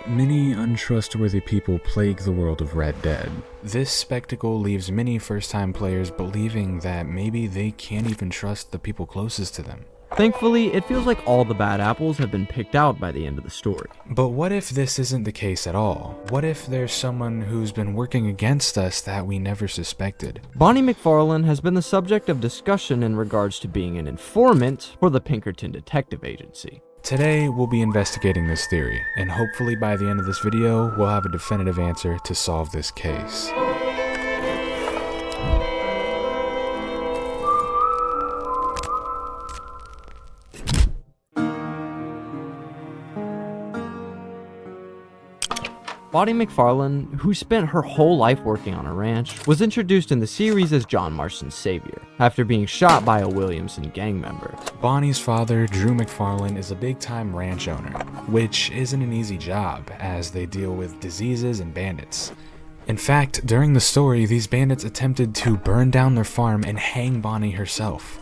Many untrustworthy people plague the world of Red Dead. This spectacle leaves many first-time players believing that maybe they can't even trust the people closest to them. Thankfully, it feels like all the bad apples have been picked out by the end of the story. But what if this isn't the case at all? What if there's someone who's been working against us that we never suspected? Bonnie McFarlane has been the subject of discussion in regards to being an informant for the Pinkerton Detective Agency. Today, we'll be investigating this theory, and hopefully by the end of this video, we'll have a definitive answer to solve this case. Bonnie McFarlane, who spent her whole life working on a ranch, was introduced in the series as John Marston's savior, after being shot by a Williamson gang member. Bonnie's father, Drew McFarlane, is a big-time ranch owner, which isn't an easy job, as they deal with diseases and bandits. In fact, during the story, these bandits attempted to burn down their farm and hang Bonnie herself.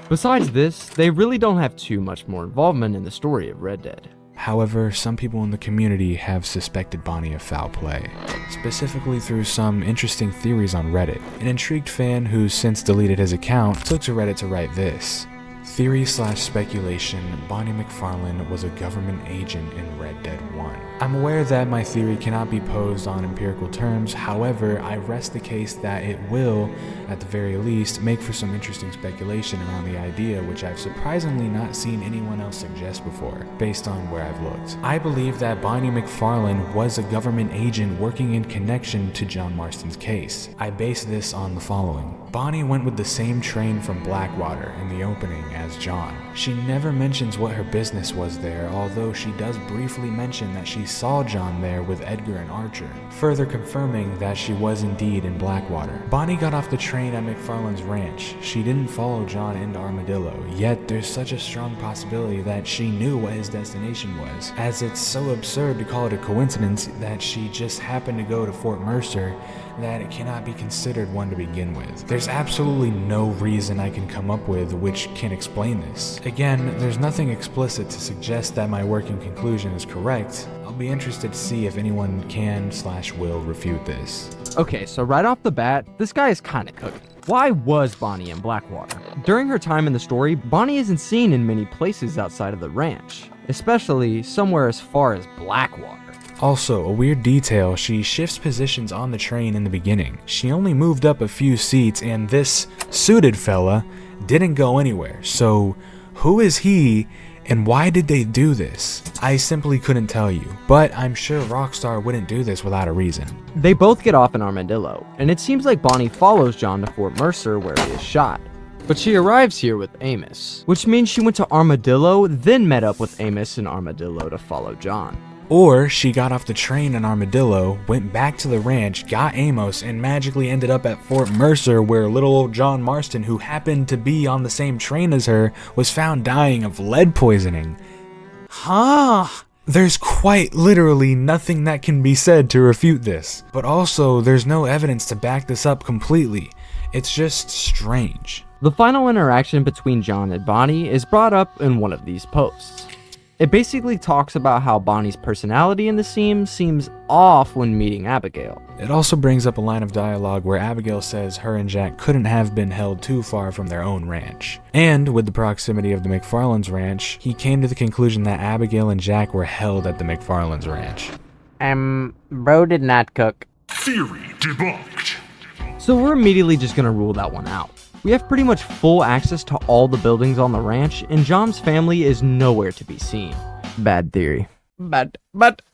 Besides this, they really don't have too much more involvement in the story of Red Dead. However, some people in the community have suspected Bonnie of foul play, specifically through some interesting theories on Reddit. An intrigued fan who's since deleted his account took to Reddit to write this: Theory/speculation, Bonnie McFarlane was a government agent in Red Dead 1. I'm aware that my theory cannot be posed on empirical terms, however, I rest the case that it will, at the very least, make for some interesting speculation around the idea, which I've surprisingly not seen anyone else suggest before, based on where I've looked. I believe that Bonnie McFarlane was a government agent working in connection to John Marston's case. I base this on the following. Bonnie went with the same train from Blackwater in the opening as John. She never mentions what her business was there, although she does briefly mention that she saw John there with Edgar and Archer, further confirming that she was indeed in Blackwater. Bonnie got off the train at McFarlane's ranch. She didn't follow John into Armadillo, yet there's such a strong possibility that she knew what his destination was, as it's so absurd to call it a coincidence that she just happened to go to Fort Mercer that it cannot be considered one to begin with. There's absolutely no reason I can come up with which can explain this. Again, there's nothing explicit to suggest that my working conclusion is correct. I'll be interested to see if anyone can/will refute this. Okay, so right off the bat, this guy is kinda cooking. Why was Bonnie in Blackwater? During her time in the story, Bonnie isn't seen in many places outside of the ranch, especially somewhere as far as Blackwater. Also, a weird detail, she shifts positions on the train in the beginning. She only moved up a few seats, and this suited fella didn't go anywhere. So, who is he, and why did they do this? I simply couldn't tell you, but I'm sure Rockstar wouldn't do this without a reason. They both get off in Armadillo, and it seems like Bonnie follows John to Fort Mercer where he is shot. But she arrives here with Amos, which means she went to Armadillo, then met up with Amos in Armadillo to follow John. Or she got off the train in Armadillo, went back to the ranch, got Amos, and magically ended up at Fort Mercer where little old John Marston, who happened to be on the same train as her, was found dying of lead poisoning. There's quite literally nothing that can be said to refute this. But also, there's no evidence to back this up completely. It's just strange. The final interaction between John and Bonnie is brought up in one of these posts. It basically talks about how Bonnie's personality in the scene seems off when meeting Abigail. It also brings up a line of dialogue where Abigail says her and Jack couldn't have been held too far from their own ranch. And with the proximity of the McFarlane's ranch, he came to the conclusion that Abigail and Jack were held at the McFarlane's ranch. Bro did not cook. Theory debunked. So we're immediately just gonna rule that one out. We have pretty much full access to all the buildings on the ranch, and John's family is nowhere to be seen. Bad theory. Very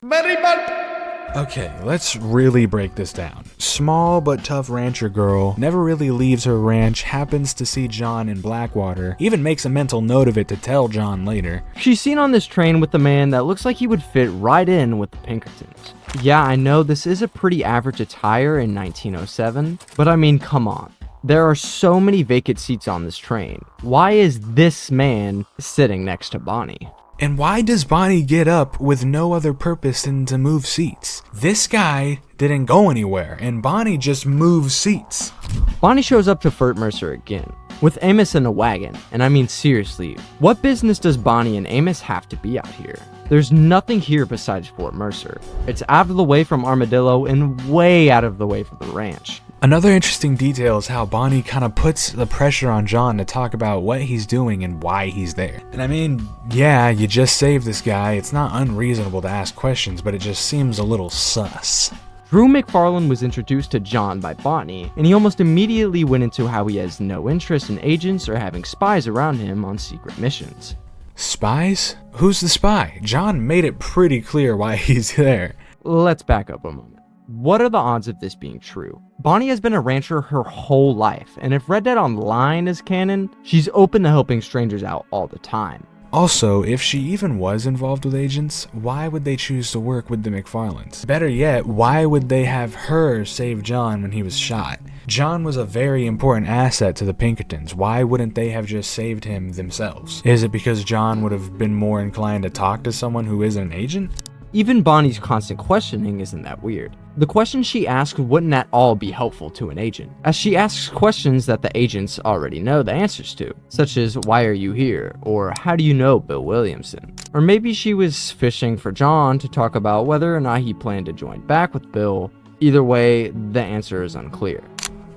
bad. Okay, let's really break this down. Small but tough rancher girl, never really leaves her ranch, happens to see John in Blackwater, even makes a mental note of it to tell John later. She's seen on this train with a man that looks like he would fit right in with the Pinkertons. Yeah, I know this is a pretty average attire in 1907, but I mean, come on. There are so many vacant seats on this train. Why is this man sitting next to Bonnie? And why does Bonnie get up with no other purpose than to move seats? This guy didn't go anywhere, and Bonnie just moves seats. Bonnie shows up to Fort Mercer again, with Amos in a wagon, and I mean seriously, what business does Bonnie and Amos have to be out here? There's nothing here besides Fort Mercer. It's out of the way from Armadillo and way out of the way from the ranch. Another interesting detail is how Bonnie kind of puts the pressure on John to talk about what he's doing and why he's there. And I mean, yeah, you just saved this guy. It's not unreasonable to ask questions, but it just seems a little sus. Drew McFarlane was introduced to John by Bonnie, and he almost immediately went into how he has no interest in agents or having spies around him on secret missions. Spies? Who's the spy? John made it pretty clear why he's there. Let's back up a moment. What are the odds of this being true? Bonnie has been a rancher her whole life, and if Red Dead Online is canon, she's open to helping strangers out all the time. Also, if she even was involved with agents, why would they choose to work with the McFarlanes? Better yet, why would they have her save John when he was shot? John was a very important asset to the Pinkertons. Why wouldn't they have just saved him themselves? Is it because John would have been more inclined to talk to someone who isn't an agent? Even Bonnie's constant questioning isn't that weird. The questions she asks wouldn't at all be helpful to an agent, as she asks questions that the agents already know the answers to, such as why are you here, or how do you know Bill Williamson? Or maybe she was fishing for John to talk about whether or not he planned to join back with Bill. Either way, the answer is unclear.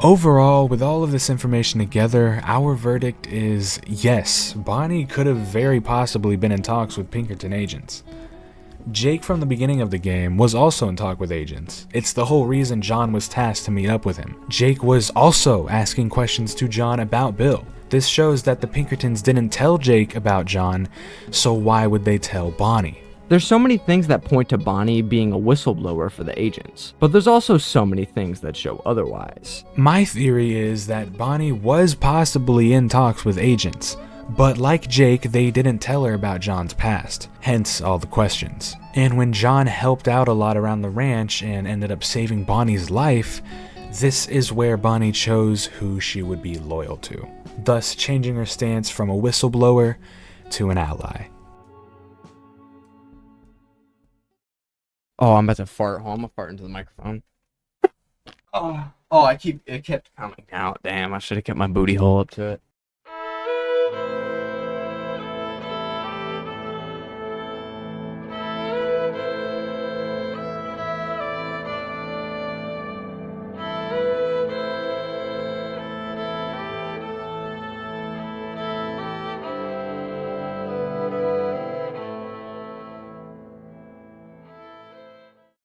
Overall, with all of this information together, our verdict is yes, Bonnie could have very possibly been in talks with Pinkerton agents. Jake from the beginning of the game was also in talk with agents. It's the whole reason John was tasked to meet up with him. Jake was also asking questions to John about Bill. This shows that the Pinkertons didn't tell Jake about John, so why would they tell Bonnie? There's so many things that point to Bonnie being a whistleblower for the agents, but there's also so many things that show otherwise. My theory is that Bonnie was possibly in talks with agents, but like Jake, they didn't tell her about John's past, hence all the questions. And when John helped out a lot around the ranch and ended up saving Bonnie's life, this is where Bonnie chose who she would be loyal to, thus changing her stance from a whistleblower to an ally. Oh, I'm about to fart. I'm gonna fart into the microphone. Oh, it kept coming out. Damn, I should have kept my booty hole up to it.